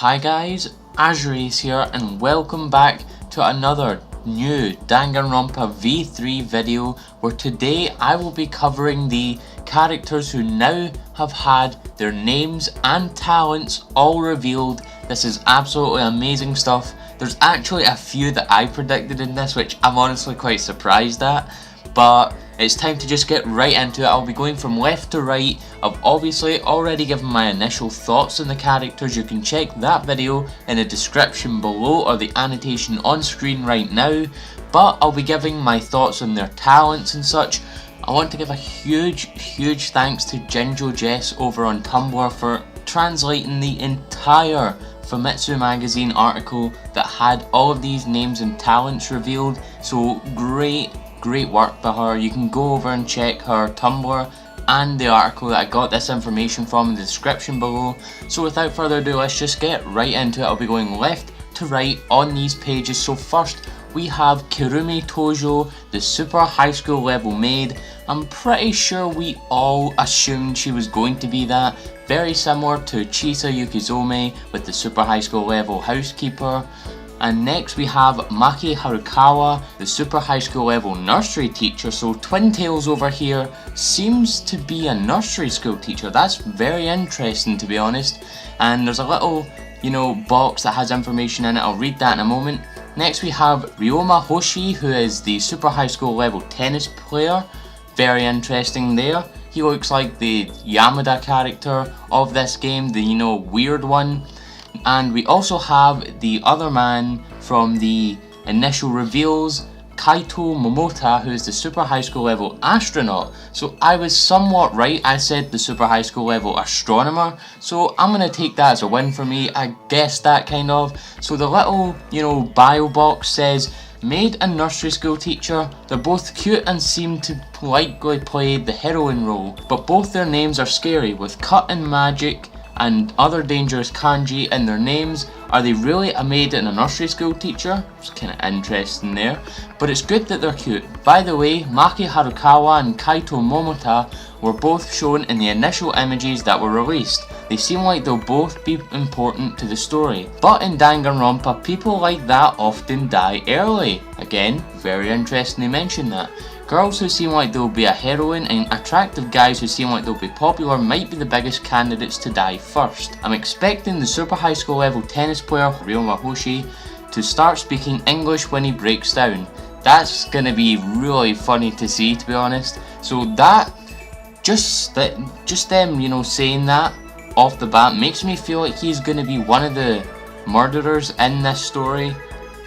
Hi guys, Azrace here and welcome back to another new Danganronpa V3 video where today I will be covering the characters who now have had their names and talents all revealed. This is absolutely amazing stuff. There's actually a few that I predicted in this which I'm honestly quite surprised at, but it's time to just get right into it. I'll be going from left to right. I've obviously already given my initial thoughts on the characters. You can check that video in the description below or the annotation on screen right now. But I'll be giving my thoughts on their talents and such. I want to give a huge thanks to Jinjo Jess over on Tumblr for translating the entire Famitsu Magazine article that had all of these names and talents revealed. So great work by her. You can go over and check her Tumblr and the article that I got this information from in the description below. So without further ado, let's just get right into it. I'll be going left to right on these pages. So first we have Kirumi Tojo, the super high school level maid. I'm pretty sure we all assumed she was going to be that. Very similar to Chisa Yukizome with the super high school level housekeeper. And next we have Maki Horikawa, the super high school level nursery teacher. So Twin Tails over here seems to be a nursery school teacher. That's very interesting, to be honest. And there's a little, box that has information in it. I'll read that in a moment. Next we have Ryo Matachi, who is the super high school level tennis player. Very interesting there. He looks like the Yamada character of this game, the weird one. And we also have the other man from the initial reveals, Kaito Momota, who is the super high school level astronaut. So I was somewhat right, I said the super high school level astronomer. So I'm going to take that as a win for me. I guessed that kind of. So the little, bio box says, maid and nursery school teacher. They're both cute and seem to likely play the heroine role. But both their names are scary with cut and magic and other dangerous kanji in their names. Are they really a maid and a nursery school teacher? It's kind of interesting there, but it's good that they're cute. By the way, Maki Horikawa and Kaito Momota were both shown in the initial images that were released. They seem like they'll both be important to the story. But in Danganronpa, people like that often die early. Again, very interesting they mention that. Girls who seem like they'll be a heroine and attractive guys who seem like they'll be popular might be the biggest candidates to die first. I'm expecting the super high school level tennis player Ryo Matachi to start speaking English when he breaks down. That's gonna be really funny to see, to be honest. So that, just them, saying that off the bat makes me feel like he's gonna be one of the murderers in this story.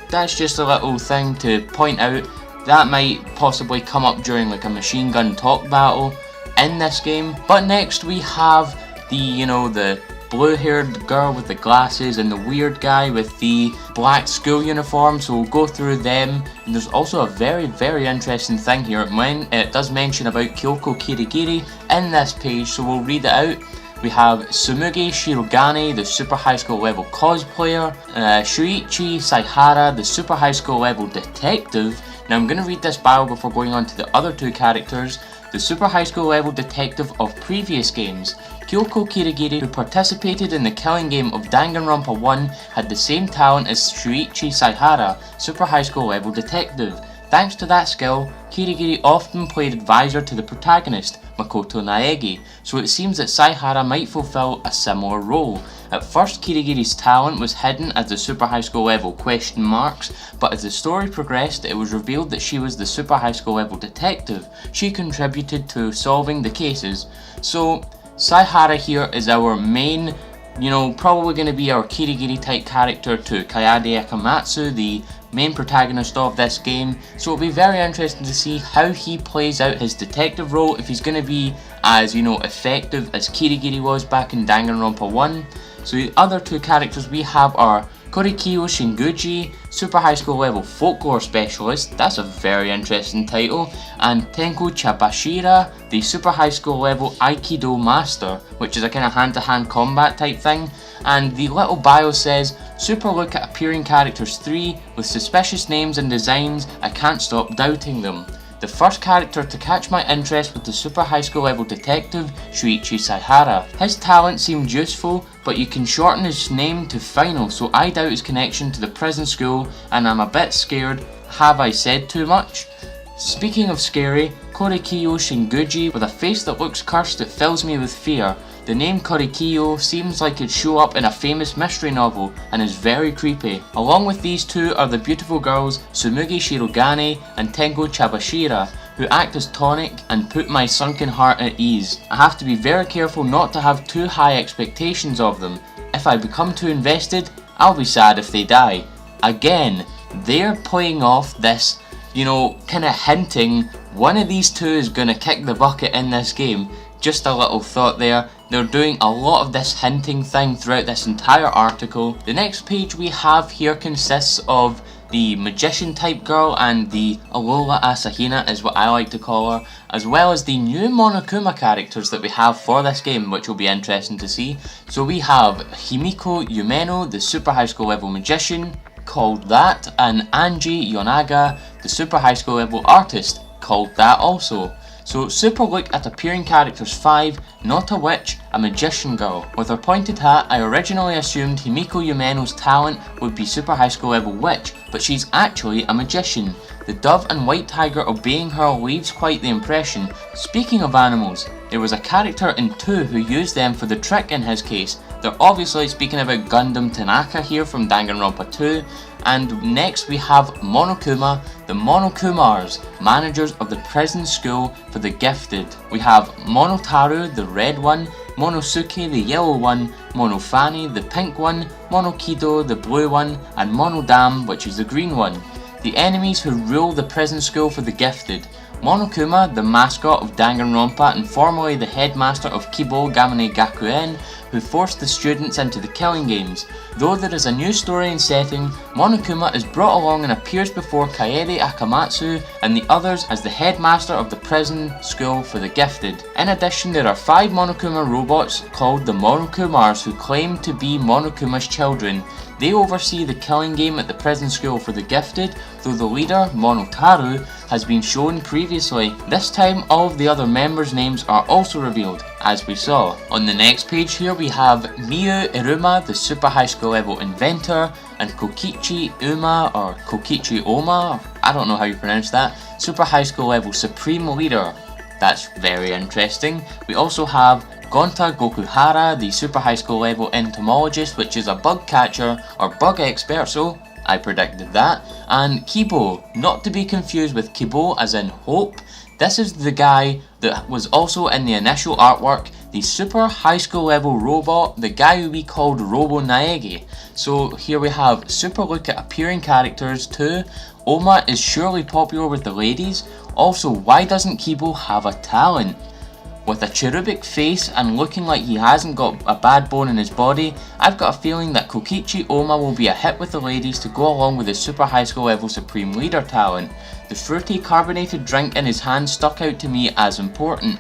That's just a little thing to point out. That might possibly come up during like a machine gun talk battle in this game. But next we have the, the blue haired girl with the glasses and the weird guy with the black school uniform. So we'll go through them. And there's also a very interesting thing here. It does mention about Kyoko Kirigiri in this page, so we'll read it out. We have Sumugi Shirogane, the super high school level cosplayer. Shuichi Saihara, the super high school level detective. Now I'm going to read this bio before going on to the other two characters. The super high school level detective of previous games. Kyoko Kirigiri, who participated in the killing game of Danganronpa 1, had the same talent as Shuichi Saihara, super high school level detective. Thanks to that skill, Kirigiri often played advisor to the protagonist, Makoto Naegi, so it seems that Saihara might fulfill a similar role. At first, Kirigiri's talent was hidden as the super high school level question marks, but as the story progressed, it was revealed that she was the super high school level detective. She contributed to solving the cases. So, Saihara here is our main, probably going to be our Kirigiri type character to Kayade Akamatsu, the main protagonist of this game. So it'll be very interesting to see how he plays out his detective role, if he's going to be as, effective as Kirigiri was back in Danganronpa 1. So the other two characters we have are Korikyo Shinguji, super high school level folklore specialist. That's a very interesting title. And Tenko Chabashira, the super high school level Aikido master, which is a kind of hand-to-hand combat type thing. And the little bio says, super look at appearing characters 3 with suspicious names and designs, I can't stop doubting them. The first character to catch my interest was the super high school level detective Shuichi Saihara. His talent seemed useful, but you can shorten his name to Final, so I doubt his connection to the prison school and I'm a bit scared. Have I said too much? Speaking of scary, Korikiyo Shinguji with a face that looks cursed that fills me with fear. The name Korikiyo seems like it'd show up in a famous mystery novel and is very creepy. Along with these two are the beautiful girls Tsumugi Shirogane and Tengo Chabashira, who act as tonic and put my sunken heart at ease. I have to be very careful not to have too high expectations of them. If I become too invested, I'll be sad if they die. Again, they're playing off this, kind of hinting one of these two is going to kick the bucket in this game. Just a little thought there. They're doing a lot of this hinting thing throughout this entire article. The next page we have here consists of the magician type girl and the Alola Asahina is what I like to call her, as well as the new Monokuma characters that we have for this game, which will be interesting to see. So we have Himiko Yumeno, the super high school level magician, called that, and Anji Yonaga, the super high school level artist, called that also. So super look at appearing characters 5, not a witch, a magician girl. With her pointed hat, I originally assumed Himiko Yumeno's talent would be super high school level witch, but she's actually a magician. The dove and white tiger obeying her leaves quite the impression. Speaking of animals, there was a character in 2 who used them for the trick in his case. They're obviously speaking about Gundam Tanaka here from Danganronpa 2. And next we have Monokuma, the Monokumars, managers of the prison school for the gifted. We have Monotaru, the red one, Monosuke, the yellow one, Monofani, the pink one, Monokido, the blue one, and Monodam, which is the green one. The enemies who rule the prison school for the gifted. Monokuma, the mascot of Danganronpa and formerly the headmaster of Kibo Gamane Gakuen, who forced the students into the killing games. Though there is a new story and setting, Monokuma is brought along and appears before Kaede Akamatsu and the others as the headmaster of the prison school for the gifted. In addition, there are 5 Monokuma robots called the Monokumars who claim to be Monokuma's children. They oversee the killing game at the prison school for the gifted, though the leader, Monotaru, has been shown previously. This time all of the other members' names are also revealed, as we saw. On the next page here we have Miyu Iruma, the super high school level inventor, and Kokichi Uma, or Kokichi Oma, I don't know how you pronounce that, super high school level supreme leader. That's very interesting. We also have Gonta Gokuhara, the super high school level entomologist, which is a bug catcher or bug expert, so I predicted that. And Kibo, not to be confused with Kibo as in hope. This is the guy that was also in the initial artwork, the super high school level robot, the guy who we called Robo Naegi. So here we have super look at appearing characters too. Oma is surely popular with the ladies. Also, why doesn't Kibo have a talent? With a cherubic face and looking like he hasn't got a bad bone in his body, I've got a feeling that Kokichi Oma will be a hit with the ladies to go along with his super high school level supreme leader talent. The fruity carbonated drink in his hand stuck out to me as important.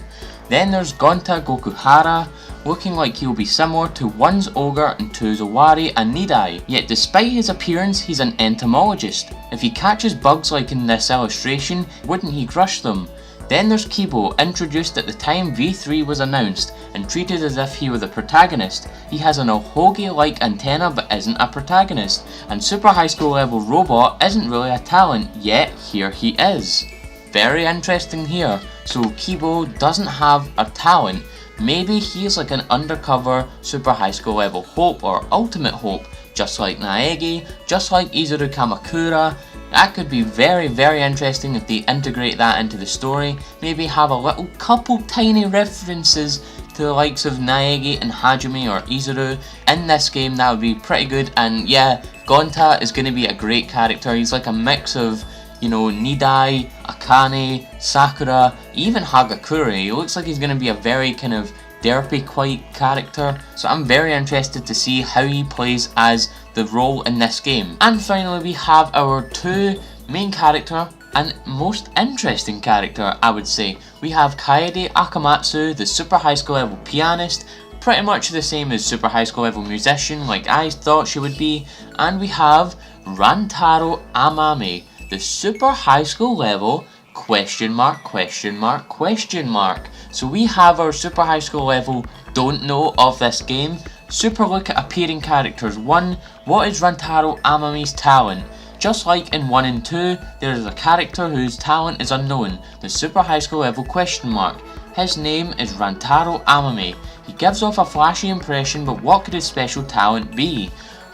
Then there's Gonta Gokuhara, looking like he'll be similar to 1's Ogre and 2's Owari and Nidai. Yet despite his appearance, he's an entomologist. If he catches bugs like in this illustration, wouldn't he crush them? Then there's Kibo, introduced at the time V3 was announced and treated as if he were the protagonist. He has an Ohoge-like antenna but isn't a protagonist, and super high school level robot isn't really a talent, yet here he is. Very interesting here. So Kibo doesn't have a talent. Maybe he's like an undercover super high school level hope or ultimate hope, just like Naegi, just like Izuru Kamakura. That could be very, very interesting if they integrate that into the story. Maybe have a little couple tiny references to the likes of Naegi and Hajime or Izuru in this game. That would be pretty good. And yeah, Gonta is going to be a great character. He's like a mix of, Nidai, Akane, Sakura, even Hagakure. He looks like he's going to be a very kind of derpy quite character, so I'm very interested to see how he plays as the role in this game. And finally we have our 2 main character and most interesting character, I would say. We have Kaede Akamatsu, the super high school level pianist, pretty much the same as super high school level musician like I thought she would be. And we have Rantaro Amame, the super high school level Question mark, question mark, question mark. So we have our Super High School level don't know of this game. Super look at appearing characters. 1. What is Rantaro Amame's talent? Just like in 1 and 2, there is a character whose talent is unknown. The Super High School level question mark. His name is Rantaro Amame. He gives off a flashy impression, but what could his special talent be?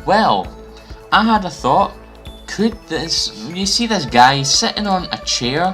Well, I had a thought. Could this, you see this guy sitting on a chair,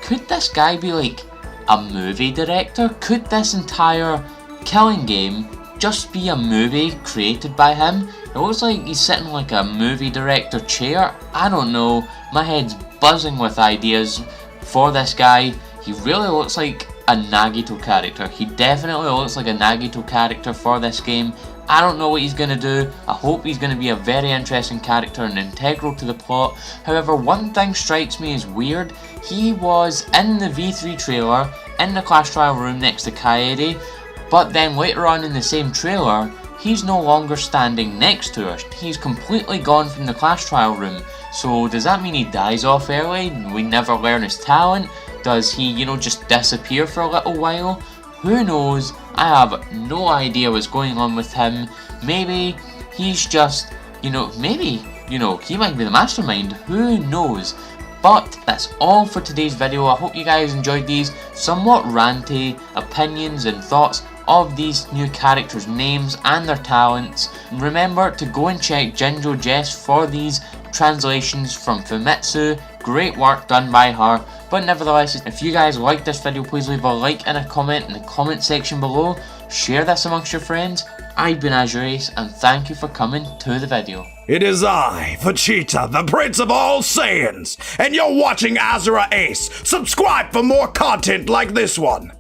could this guy be like a movie director? Could this entire killing game just be a movie created by him? It looks like he's sitting like a movie director chair. I don't know, my head's buzzing with ideas for this guy. He really looks like a Nagito character. He definitely looks like a Nagito character for this game. I don't know what he's going to do. I hope he's going to be a very interesting character and integral to the plot. However, one thing strikes me as weird. He was in the V3 trailer in the class trial room next to Kaede, but then later on in the same trailer, he's no longer standing next to her. He's completely gone from the class trial room. So does that mean he dies off early? We never learn his talent? Does he, just disappear for a little while? Who knows? I have no idea what's going on with him. Maybe he's just, maybe, he might be the mastermind. Who knows? But that's all for today's video. I hope you guys enjoyed these somewhat ranty opinions and thoughts of these new characters' names and their talents. Remember to go and check Jinjo Jess for these translations from Famitsu. Great work done by her. But nevertheless, if you guys liked this video, please leave a like and a comment in the comment section below. Share this amongst your friends. I've been Azurace, and thank you for coming to the video. It is I, Vegeta, the Prince of All Saiyans, and you're watching Azura Ace. Subscribe for more content like this one.